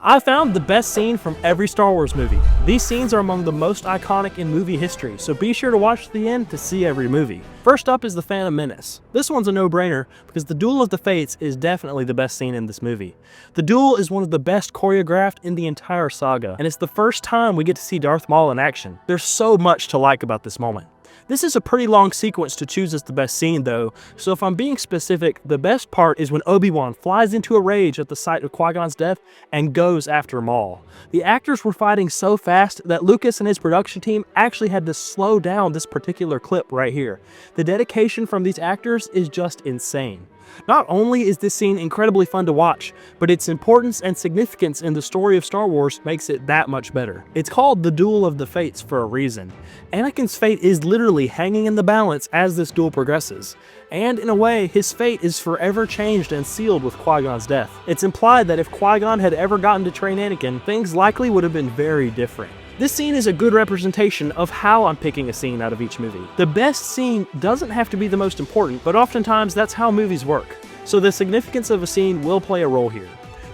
I found the best scene from every Star Wars movie. These scenes are among the most iconic in movie history, so be sure to watch to the end to see every movie. First up is the Phantom Menace. This one's a no-brainer because the Duel of the Fates is definitely the best scene in this movie. The duel is one of the best choreographed in the entire saga, and it's the first time we get to see Darth Maul in action. There's so much to like about this moment. This is a pretty long sequence to choose as the best scene though, so if I'm being specific, the best part is when Obi-Wan flies into a rage at the sight of Qui-Gon's death and goes after Maul. The actors were fighting so fast that Lucas and his production team actually had to slow down this particular clip right here. The dedication from these actors is just insane. Not only is this scene incredibly fun to watch, but its importance and significance in the story of Star Wars makes it that much better. It's called the Duel of the Fates for a reason. Anakin's fate is literally hanging in the balance as this duel progresses. And in a way, his fate is forever changed and sealed with Qui-Gon's death. It's implied that if Qui-Gon had ever gotten to train Anakin, things likely would have been very different. This scene is a good representation of how I'm picking a scene out of each movie. The best scene doesn't have to be the most important, but oftentimes that's how movies work. So the significance of a scene will play a role here.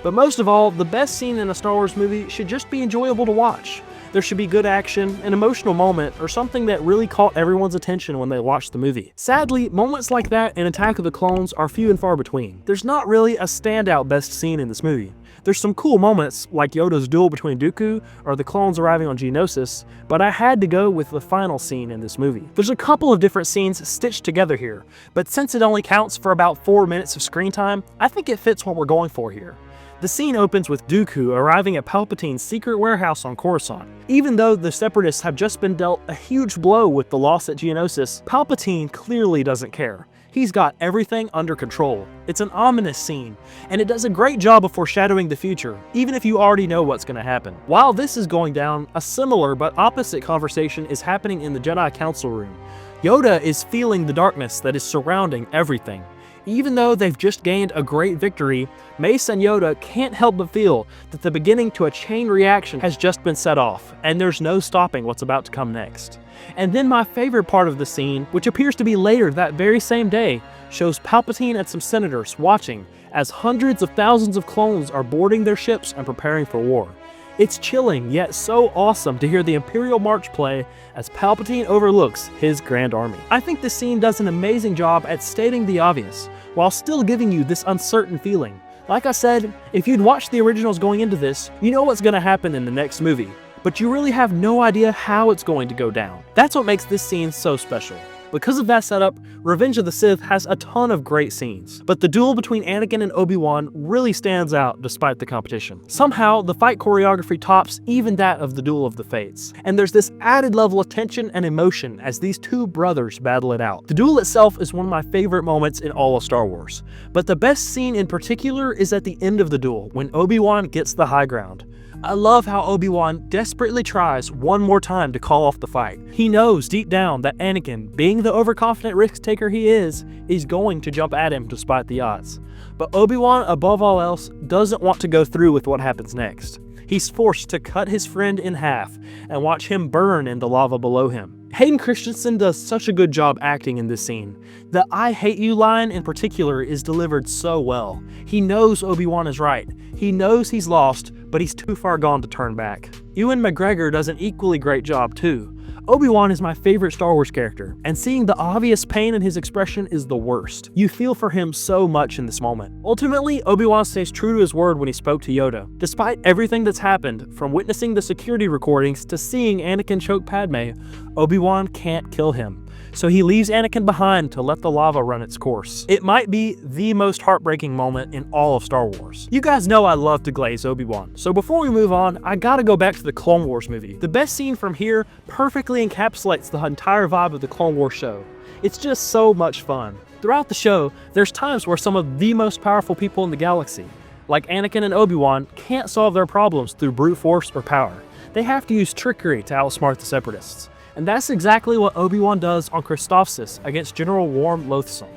But most of all, the best scene in a Star Wars movie should just be enjoyable to watch. There should be good action, an emotional moment, or something that really caught everyone's attention when they watched the movie. Sadly, moments like that in Attack of the Clones are few and far between. There's not really a standout best scene in this movie. There's some cool moments, like Yoda's duel between Dooku or the clones arriving on Geonosis, but I had to go with the final scene in this movie. There's a couple of different scenes stitched together here, but since it only counts for about 4 minutes of screen time, I think it fits what we're going for here. The scene opens with Dooku arriving at Palpatine's secret warehouse on Coruscant. Even though the Separatists have just been dealt a huge blow with the loss at Geonosis, Palpatine clearly doesn't care. He's got everything under control. It's an ominous scene, and it does a great job of foreshadowing the future, even if you already know what's going to happen. While this is going down, a similar but opposite conversation is happening in the Jedi Council room. Yoda is feeling the darkness that is surrounding everything. Even though they've just gained a great victory, Mace and Yoda can't help but feel that the beginning to a chain reaction has just been set off, and there's no stopping what's about to come next. And then my favorite part of the scene, which appears to be later that very same day, shows Palpatine and some senators watching as hundreds of thousands of clones are boarding their ships and preparing for war. It's chilling, yet so awesome to hear the Imperial March play as Palpatine overlooks his grand army. I think this scene does an amazing job at stating the obvious, while still giving you this uncertain feeling. Like I said, if you'd watched the originals going into this, you know what's going to happen in the next movie, but you really have no idea how it's going to go down. That's what makes this scene so special. Because of that setup, Revenge of the Sith has a ton of great scenes, but the duel between Anakin and Obi-Wan really stands out despite the competition. Somehow, the fight choreography tops even that of the Duel of the Fates, and there's this added level of tension and emotion as these two brothers battle it out. The duel itself is one of my favorite moments in all of Star Wars, but the best scene in particular is at the end of the duel, when Obi-Wan gets the high ground. I love how Obi-Wan desperately tries one more time to call off the fight. He knows deep down that Anakin, being the overconfident risk-taker he is going to jump at him despite the odds. But Obi-Wan, above all else, doesn't want to go through with what happens next. He's forced to cut his friend in half and watch him burn in the lava below him. Hayden Christensen does such a good job acting in this scene. The "I hate you" line in particular is delivered so well. He knows Obi-Wan is right. He knows he's lost, but he's too far gone to turn back. Ewan McGregor does an equally great job too. Obi-Wan is my favorite Star Wars character, and seeing the obvious pain in his expression is the worst. You feel for him so much in this moment. Ultimately, Obi-Wan stays true to his word when he spoke to Yoda. Despite everything that's happened, from witnessing the security recordings to seeing Anakin choke Padme, Obi-Wan can't kill him. So he leaves Anakin behind to let the lava run its course. It might be the most heartbreaking moment in all of Star Wars. You guys know I love to glaze Obi-Wan, so before we move on, I gotta go back to the Clone Wars movie. The best scene from here perfectly encapsulates the entire vibe of the Clone Wars show. It's just so much fun. Throughout the show, there's times where some of the most powerful people in the galaxy, like Anakin and Obi-Wan, can't solve their problems through brute force or power. They have to use trickery to outsmart the Separatists. And that's exactly what Obi-Wan does on Christophsis against General Worm Loathsome.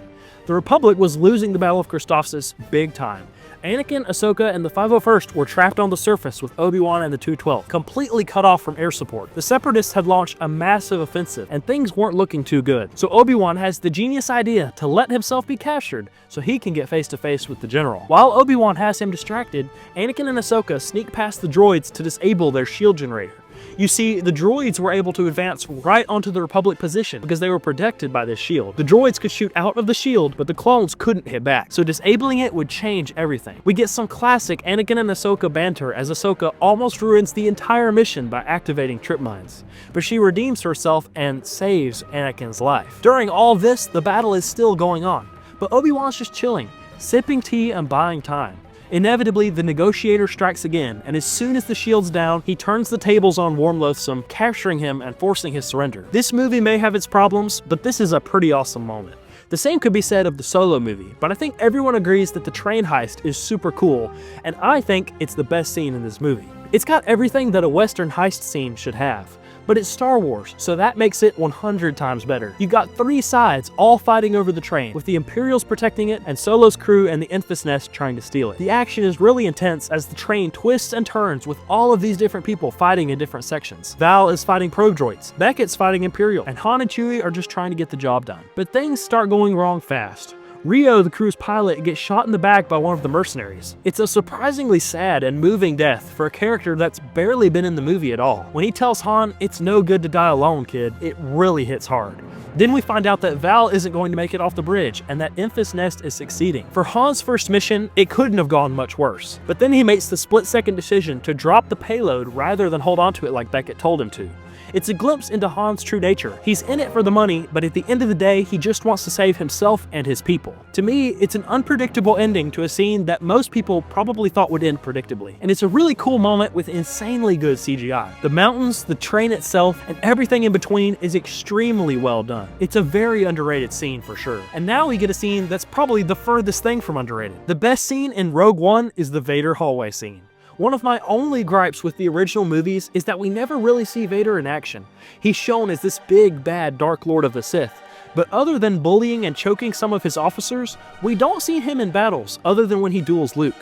The Republic was losing the Battle of Christophsis big time, Anakin, Ahsoka, and the 501st were trapped on the surface with Obi-Wan and the 212, completely cut off from air support. The Separatists had launched a massive offensive, and things weren't looking too good. So Obi-Wan has the genius idea to let himself be captured so he can get face to face with the general. While Obi-Wan has him distracted, Anakin and Ahsoka sneak past the droids to disable their shield generator. You see, the droids were able to advance right onto the Republic position because they were protected by this shield. The droids could shoot out of the shield, but the clones couldn't hit back, so disabling it would change everything. We get some classic Anakin and Ahsoka banter as Ahsoka almost ruins the entire mission by activating trip mines, but she redeems herself and saves Anakin's life. During all this, the battle is still going on, but Obi-Wan's just chilling, sipping tea and buying time. Inevitably, the negotiator strikes again, and as soon as the shield's down, he turns the tables on Worm Loathsome, capturing him and forcing his surrender. This movie may have its problems, but this is a pretty awesome moment. The same could be said of the Solo movie, but I think everyone agrees that the train heist is super cool, and I think it's the best scene in this movie. It's got everything that a Western heist scene should have. But it's Star Wars, so that makes it 100 times better. You got three sides all fighting over the train, with the Imperials protecting it and Solo's crew and the Enfys Nest trying to steal it. The action is really intense as the train twists and turns with all of these different people fighting in different sections. Val is fighting probe droids, Beckett's fighting Imperial, and Han and Chewie are just trying to get the job done. But things start going wrong fast. Rio, the crew's pilot, gets shot in the back by one of the mercenaries. It's a surprisingly sad and moving death for a character that's barely been in the movie at all. When he tells Han, "It's no good to die alone, kid," it really hits hard. Then we find out that Val isn't going to make it off the bridge, and that Enfys Nest is succeeding. For Han's first mission, it couldn't have gone much worse. But then he makes the split-second decision to drop the payload rather than hold onto it like Beckett told him to. It's a glimpse into Han's true nature. He's in it for the money, but at the end of the day, he just wants to save himself and his people. To me, it's an unpredictable ending to a scene that most people probably thought would end predictably. And it's a really cool moment with insanely good CGI. The mountains, the train itself, and everything in between is extremely well done. It's a very underrated scene for sure. And now we get a scene that's probably the furthest thing from underrated. The best scene in Rogue One is the Vader Hallway Scene. One of my only gripes with the original movies is that we never really see Vader in action. He's shown as this big, bad Dark Lord of the Sith, but other than bullying and choking some of his officers, we don't see him in battles other than when he duels Luke.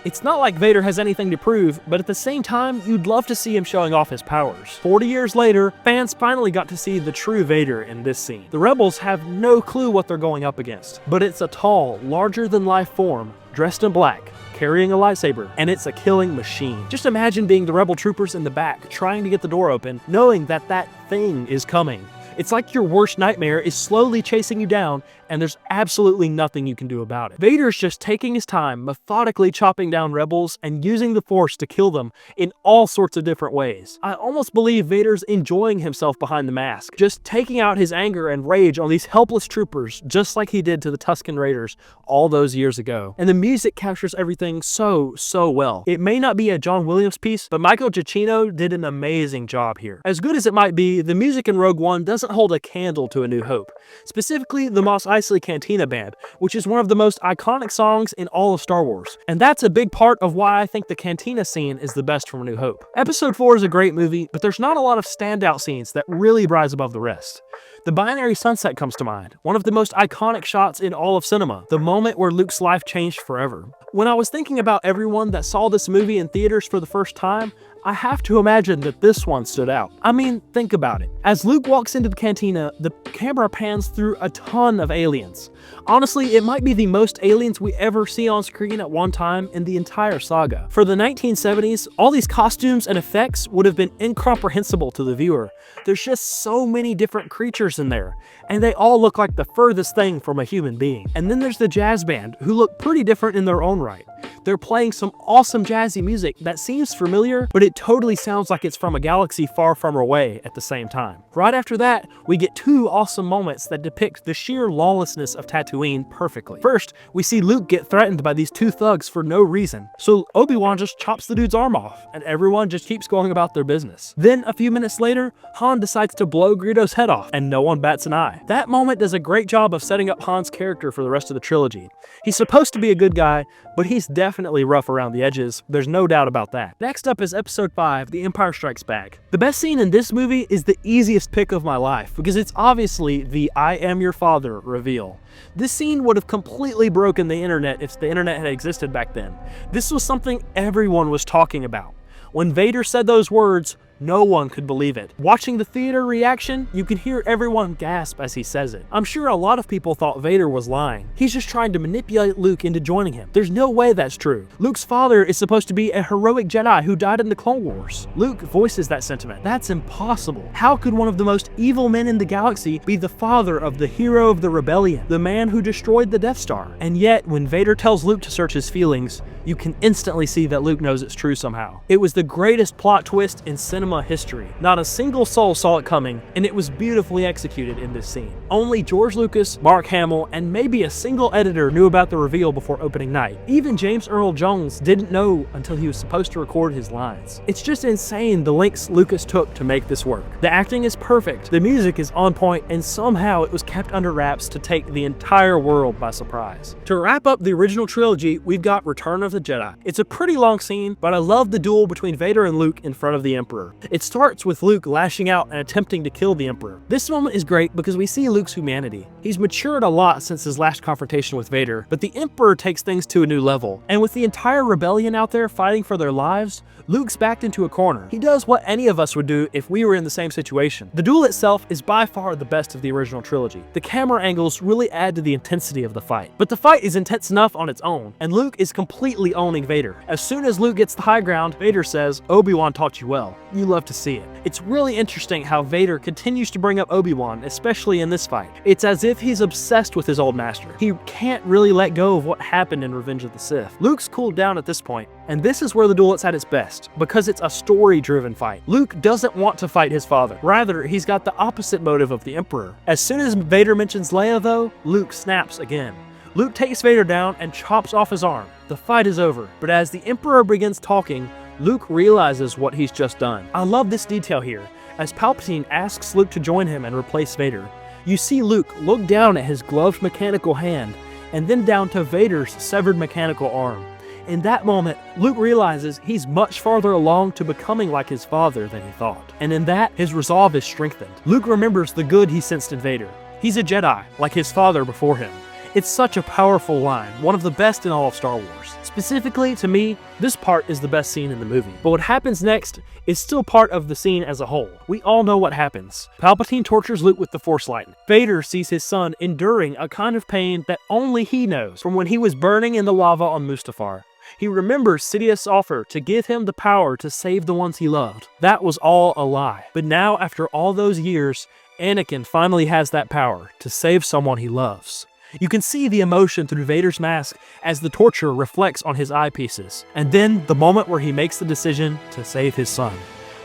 It's not like Vader has anything to prove, but at the same time, you'd love to see him showing off his powers. 40 years later, fans finally got to see the true Vader in this scene. The rebels have no clue what they're going up against, but it's a tall, larger-than-life form, dressed in black, carrying a lightsaber, and it's a killing machine. Just imagine being the rebel troopers in the back, trying to get the door open, knowing that that thing is coming. It's like your worst nightmare is slowly chasing you down, and there's absolutely nothing you can do about it. Vader's just taking his time, methodically chopping down rebels and using the Force to kill them in all sorts of different ways. I almost believe Vader's enjoying himself behind the mask, just taking out his anger and rage on these helpless troopers, just like he did to the Tusken Raiders all those years ago. And the music captures everything so well. It may not be a John Williams piece, but Michael Giacchino did an amazing job here. As good as it might be, the music in Rogue One doesn't hold a candle to A New Hope. Specifically, the Mos Eisley Cantina Band, which is one of the most iconic songs in all of Star Wars. And that's a big part of why I think the Cantina scene is the best from A New Hope. Episode 4 is a great movie, but there's not a lot of standout scenes that really rise above the rest. The binary sunset comes to mind, one of the most iconic shots in all of cinema, the moment where Luke's life changed forever. When I was thinking about everyone that saw this movie in theaters for the first time, I have to imagine that this one stood out. I mean, think about it. As Luke walks into the cantina, the camera pans through a ton of aliens. Honestly, it might be the most aliens we ever see on screen at one time in the entire saga. For the 1970s, all these costumes and effects would have been incomprehensible to the viewer. There's just so many different creatures in there, and they all look like the furthest thing from a human being. And then there's the jazz band, who look pretty different in their own right. They're playing some awesome jazzy music that seems familiar, but it totally sounds like it's from a galaxy far from away at the same time. Right after that, we get two awesome moments that depict the sheer lawlessness of Tatooine perfectly. First, we see Luke get threatened by these two thugs for no reason, so Obi-Wan just chops the dude's arm off, and everyone just keeps going about their business. Then, a few minutes later, Han decides to blow Greedo's head off, and no one bats an eye. That moment does a great job of setting up Han's character for the rest of the trilogy. He's supposed to be a good guy, but he's definitely rough around the edges, there's no doubt about that. Next up is Episode Episode 5, The Empire Strikes Back. The best scene in this movie is the easiest pick of my life because it's obviously the "I am your father" reveal. This scene would have completely broken the internet if the internet had existed back then. This was something everyone was talking about. When Vader said those words, no one could believe it. Watching the theater reaction, you could hear everyone gasp as he says it. I'm sure a lot of people thought Vader was lying. He's just trying to manipulate Luke into joining him. There's no way that's true. Luke's father is supposed to be a heroic Jedi who died in the Clone Wars. Luke voices that sentiment. That's impossible. How could one of the most evil men in the galaxy be the father of the hero of the rebellion, the man who destroyed the Death Star? And yet, when Vader tells Luke to search his feelings, you can instantly see that Luke knows it's true somehow. It was the greatest plot twist in cinema history. Not a single soul saw it coming, and it was beautifully executed in this scene. Only George Lucas, Mark Hamill, and maybe a single editor knew about the reveal before opening night. Even James Earl Jones didn't know until he was supposed to record his lines. It's just insane the lengths Lucas took to make this work. The acting is perfect, the music is on point, and somehow it was kept under wraps to take the entire world by surprise. To wrap up the original trilogy, we've got Return of the Jedi. It's a pretty long scene, but I love the duel between Vader and Luke in front of the Emperor. It starts with Luke lashing out and attempting to kill the Emperor. This moment is great because we see Luke's humanity. He's matured a lot since his last confrontation with Vader, but the Emperor takes things to a new level. And with the entire rebellion out there fighting for their lives, Luke's backed into a corner. He does what any of us would do if we were in the same situation. The duel itself is by far the best of the original trilogy. The camera angles really add to the intensity of the fight. But the fight is intense enough on its own, and Luke is completely owning Vader. As soon as Luke gets the high ground, Vader says, "Obi-Wan taught you well." You love to see it. It's really interesting how Vader continues to bring up Obi-Wan, especially in this fight. It's as if he's obsessed with his old master. He can't really let go of what happened in Revenge of the Sith. Luke's cooled down at this point, and this is where the duel is at its best, because it's a story-driven fight. Luke doesn't want to fight his father. Rather, he's got the opposite motive of the Emperor. As soon as Vader mentions Leia, though, Luke snaps again. Luke takes Vader down and chops off his arm. The fight is over, but as the Emperor begins talking, Luke realizes what he's just done. I love this detail here. As Palpatine asks Luke to join him and replace Vader, you see Luke look down at his gloved mechanical hand and then down to Vader's severed mechanical arm. In that moment, Luke realizes he's much farther along to becoming like his father than he thought. And in that, his resolve is strengthened. Luke remembers the good he sensed in Vader. He's a Jedi, like his father before him. It's such a powerful line, one of the best in all of Star Wars. Specifically, to me, this part is the best scene in the movie. But what happens next is still part of the scene as a whole. We all know what happens. Palpatine tortures Luke with the Force Lightning. Vader sees his son enduring a kind of pain that only he knows from when he was burning in the lava on Mustafar. He remembers Sidious's offer to give him the power to save the ones he loved. That was all a lie. But now, after all those years, Anakin finally has that power to save someone he loves. You can see the emotion through Vader's mask as the torture reflects on his eyepieces, and then the moment where he makes the decision to save his son.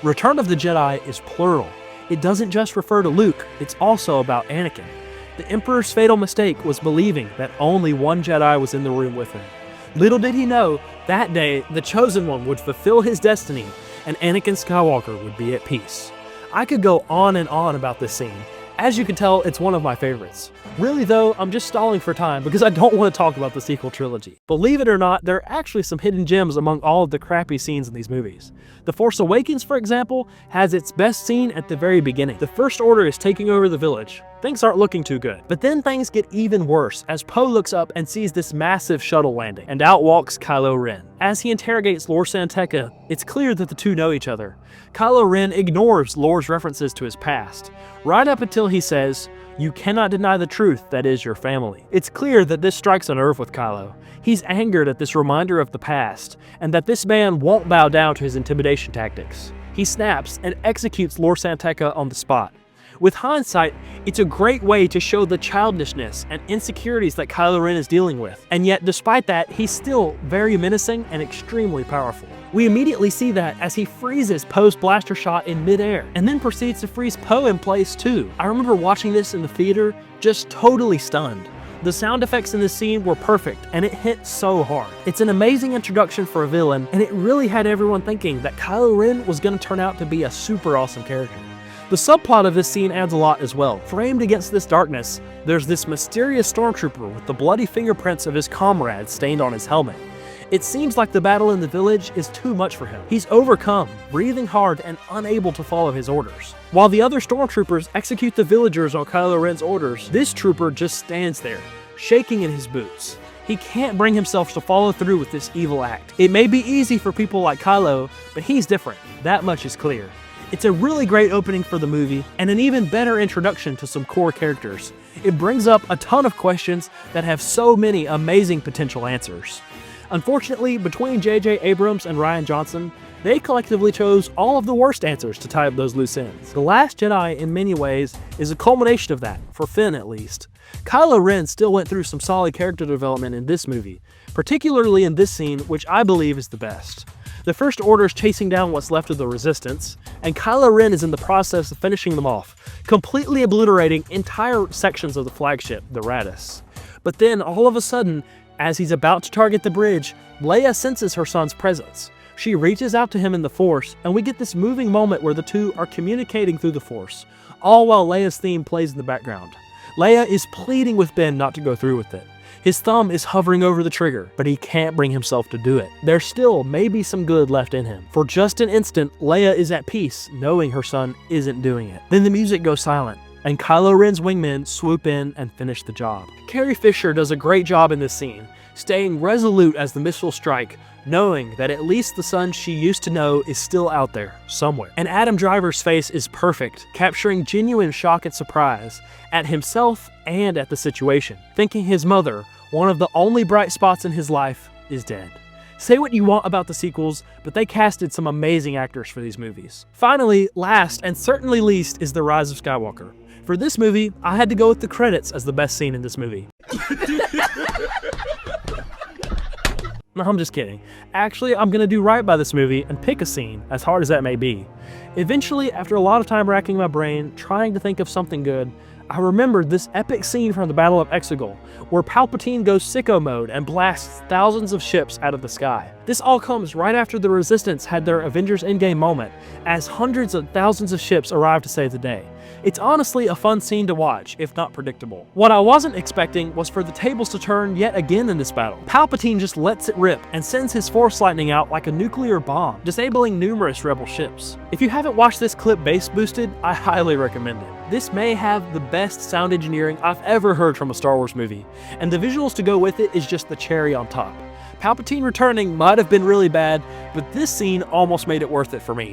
Return of the Jedi is plural. It doesn't just refer to Luke, it's also about Anakin. The Emperor's fatal mistake was believing that only one Jedi was in the room with him. Little did he know, that day, the Chosen One would fulfill his destiny, and Anakin Skywalker would be at peace. I could go on and on about this scene. As you can tell, it's one of my favorites. Really though, I'm just stalling for time because I don't want to talk about the sequel trilogy. Believe it or not, there are actually some hidden gems among all of the crappy scenes in these movies. The Force Awakens, for example, has its best scene at the very beginning. The First Order is taking over the village. Things aren't looking too good. But then things get even worse as Poe looks up and sees this massive shuttle landing, and out walks Kylo Ren. As he interrogates Lor San Tekka, it's clear that the two know each other. Kylo Ren ignores Lor's references to his past, right up until he says, "You cannot deny the truth that is your family." It's clear that this strikes a nerve with Kylo. He's angered at this reminder of the past, and that this man won't bow down to his intimidation tactics. He snaps and executes Lor San Tekka on the spot. With hindsight, it's a great way to show the childishness and insecurities that Kylo Ren is dealing with. And yet, despite that, he's still very menacing and extremely powerful. We immediately see that as he freezes Poe's blaster shot in midair, and then proceeds to freeze Poe in place too. I remember watching this in the theater, just totally stunned. The sound effects in this scene were perfect, and it hit so hard. It's an amazing introduction for a villain, and it really had everyone thinking that Kylo Ren was going to turn out to be a super awesome character. The subplot of this scene adds a lot as well. Framed against this darkness, there's this mysterious stormtrooper with the bloody fingerprints of his comrades stained on his helmet. It seems like the battle in the village is too much for him. He's overcome, breathing hard and unable to follow his orders. While the other stormtroopers execute the villagers on Kylo Ren's orders, this trooper just stands there, shaking in his boots. He can't bring himself to follow through with this evil act. It may be easy for people like Kylo, but he's different. That much is clear. It's a really great opening for the movie, and an even better introduction to some core characters. It brings up a ton of questions that have so many amazing potential answers. Unfortunately, between J.J. Abrams and Rian Johnson, they collectively chose all of the worst answers to tie up those loose ends. The Last Jedi, in many ways, is a culmination of that, for Finn at least. Kylo Ren still went through some solid character development in this movie, particularly in this scene, which I believe is the best. The First Order is chasing down what's left of the Resistance, and Kylo Ren is in the process of finishing them off, completely obliterating entire sections of the flagship, the Raddus. But then, all of a sudden, as he's about to target the bridge, Leia senses her son's presence. She reaches out to him in the Force, and we get this moving moment where the two are communicating through the Force, all while Leia's theme plays in the background. Leia is pleading with Ben not to go through with it. His thumb is hovering over the trigger, but he can't bring himself to do it. There still may be some good left in him. For just an instant, Leia is at peace, knowing her son isn't doing it. Then the music goes silent, and Kylo Ren's wingmen swoop in and finish the job. Carrie Fisher does a great job in this scene, staying resolute as the missiles strike, knowing that at least the son she used to know is still out there, somewhere. And Adam Driver's face is perfect, capturing genuine shock and surprise at himself and at the situation, thinking his mother, one of the only bright spots in his life, is dead. Say what you want about the sequels, but they casted some amazing actors for these movies. Finally, last and certainly least is The Rise of Skywalker. For this movie, I had to go with the credits as the best scene in this movie. No, I'm just kidding. Actually, I'm gonna do right by this movie and pick a scene, as hard as that may be. Eventually, after a lot of time racking my brain, trying to think of something good, I remembered this epic scene from the Battle of Exegol, where Palpatine goes sicko mode and blasts thousands of ships out of the sky. This all comes right after the Resistance had their Avengers Endgame moment, as hundreds of thousands of ships arrive to save the day. It's honestly a fun scene to watch, if not predictable. What I wasn't expecting was for the tables to turn yet again in this battle. Palpatine just lets it rip and sends his Force lightning out like a nuclear bomb, disabling numerous rebel ships. If you haven't watched this clip bass boosted, I highly recommend it. This may have the best sound engineering I've ever heard from a Star Wars movie, and the visuals to go with it is just the cherry on top. Palpatine returning might have been really bad, but this scene almost made it worth it for me.